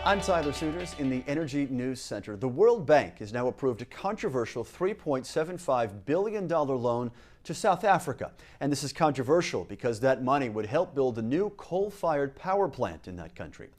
I'm Tyler Souters in the Energy News Center. The World Bank has now approved a controversial $3.75 billion loan to South Africa. And this is controversial because that money would help build a new coal-fired power plant in that country.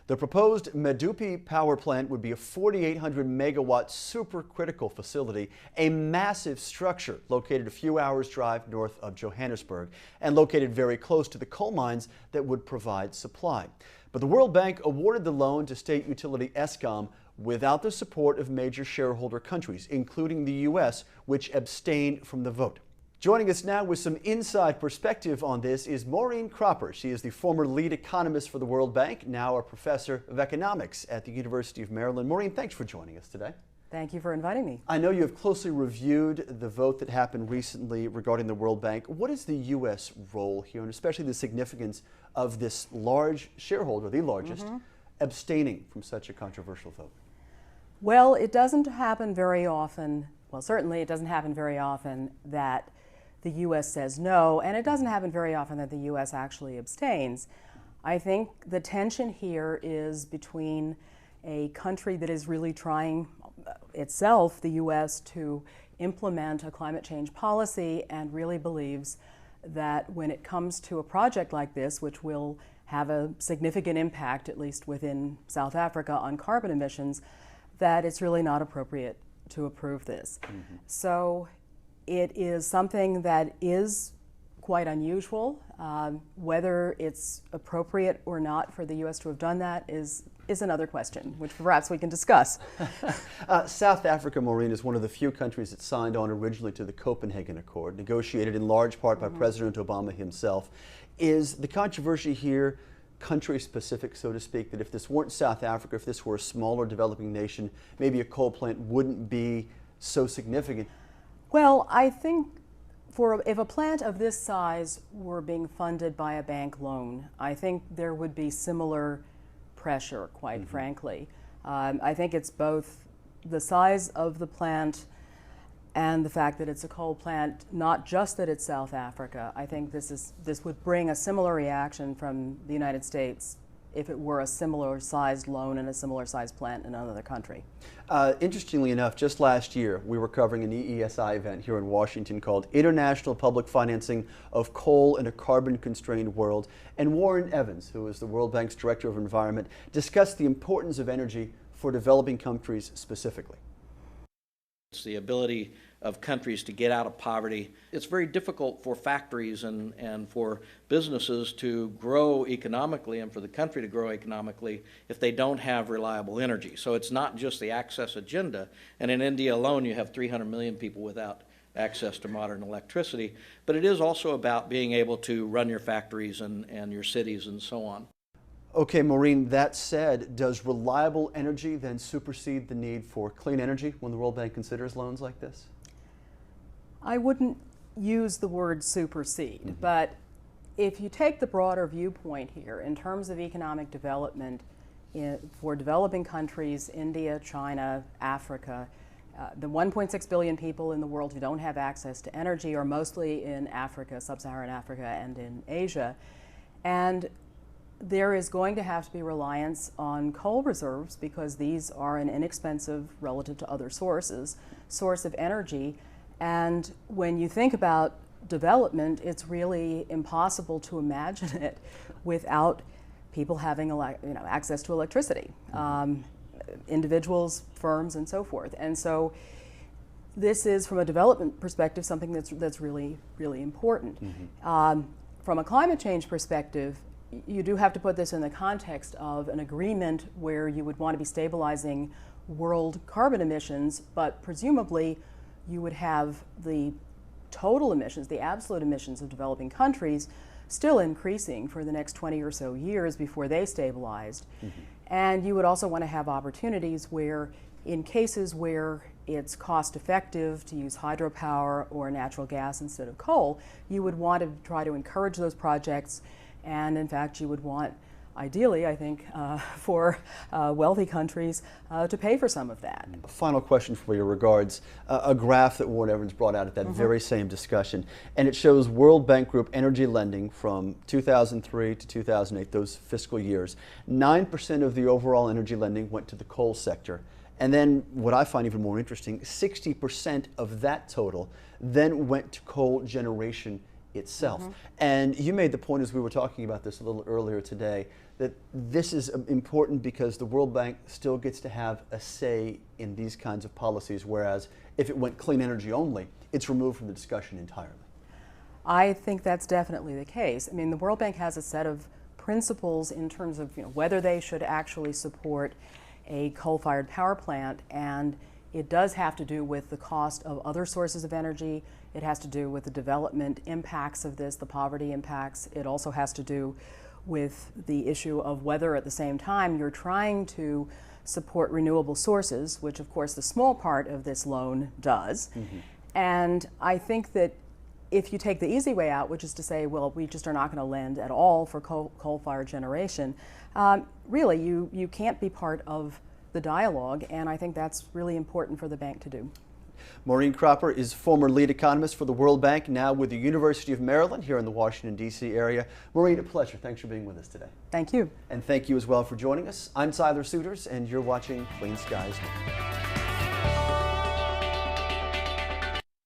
The proposed Medupi Power Plant would be a 4,800 megawatt supercritical facility, a massive structure located a few hours' drive north of Johannesburg and located very close to the coal mines that would provide supply. But the World Bank awarded the loan to state utility Eskom without the support of major shareholder countries, including the U.S., which abstained from the vote. Joining us now with some inside perspective on this is Maureen Cropper. She is the former lead economist for the World Bank, now a professor of economics at the University of Maryland. Maureen, thanks for joining us today. Thank you for inviting me. I know you have closely reviewed the vote that happened recently regarding the World Bank. What is the U.S. role here, and especially the significance of this large shareholder, the largest, abstaining from such a controversial vote? Well, it doesn't happen very often. Well, certainly it doesn't happen very often that the U.S. says no, and it doesn't happen very often that the U.S. actually abstains. I think the tension here is between a country that is really trying itself, the U.S., to implement a climate change policy and really believes that when it comes to a project like this, which will have a significant impact, at least within South Africa, on carbon emissions, that it's really not appropriate to approve this. So it is something that is quite unusual. Whether it's appropriate or not for the U.S. to have done that is another question, which perhaps we can discuss. South Africa, Maureen, is one of the few countries that signed on originally to the Copenhagen Accord, negotiated in large part by President Obama himself. Is the controversy here country-specific, so to speak, that if this weren't South Africa, if this were a smaller developing nation, maybe a coal plant wouldn't be so significant? Well, I think if a plant of this size were being funded by a bank loan, I think there would be similar pressure, quite frankly. I think it's both the size of the plant and the fact that it's a coal plant, not just that it's South Africa. I think this would bring a similar reaction from the United States if it were a similar sized loan and a similar sized plant in another country. Interestingly enough, just last year we were covering an EESI event here in Washington called International Public Financing of Coal in a Carbon-Constrained World, and Warren Evans, who is the World Bank's Director of Environment, discussed the importance of energy for developing countries specifically. It's the ability of countries to get out of poverty. It's very difficult for factories and for businesses to grow economically and for the country to grow economically if they don't have reliable energy. So it's not just the access agenda. And in India alone, you have 300 million people without access to modern electricity. But it is also about being able to run your factories and your cities and so on. Okay, Maureen, that said, does reliable energy then supersede the need for clean energy when the World Bank considers loans like this? I wouldn't use the word supersede, but if you take the broader viewpoint here in terms of economic development for developing countries, India, China, Africa, the 1.6 billion people in the world who don't have access to energy are mostly in Africa, sub-Saharan Africa, and in Asia. And there is going to have to be reliance on coal reserves because these are an inexpensive, relative to other sources, source of energy. And when you think about development, it's really impossible to imagine it without people having access to electricity, individuals, firms, and so forth. And so this is, from a development perspective, something that's really, really important. From a climate change perspective, you do have to put this in the context of an agreement where you would want to be stabilizing world carbon emissions, but presumably you would have the total emissions, the absolute emissions of developing countries still increasing for the next 20 or so years before they stabilized. And you would also want to have opportunities where, in cases where it's cost effective to use hydropower or natural gas instead of coal, you would want to try to encourage those projects. And in fact, you would want ideally, I think, for wealthy countries to pay for some of that. Final question for you regards a graph that Warren Evans brought out at that very same discussion, and it shows World Bank Group energy lending from 2003 to 2008, those fiscal years. 9% of the overall energy lending went to the coal sector. And then what I find even more interesting, 60% of that total then went to coal generation itself. And you made the point as we were talking about this a little earlier today that this is important because the World Bank still gets to have a say in these kinds of policies, whereas if it went clean energy only, it's removed from the discussion entirely. I think that's definitely the case. I mean, the World Bank has a set of principles in terms of whether they should actually support a coal-fired power plant, and it does have to do with the cost of other sources of energy. It has to do with the development impacts of this, the poverty impacts. It also has to do with the issue of whether at the same time you're trying to support renewable sources, which of course the small part of this loan does. And I think that if you take the easy way out, which is to say, well, we just are not going to lend at all for coal-fired generation, really you can't be part of the dialogue, and I think that's really important for the bank to do. Maureen Cropper is former lead economist for the World Bank, now with the University of Maryland here in the Washington, D.C. area. Maureen, a pleasure. Thanks for being with us today. Thank you. And thank you as well for joining us. I'm Tyler Suiters, and you're watching Clean Skies Now.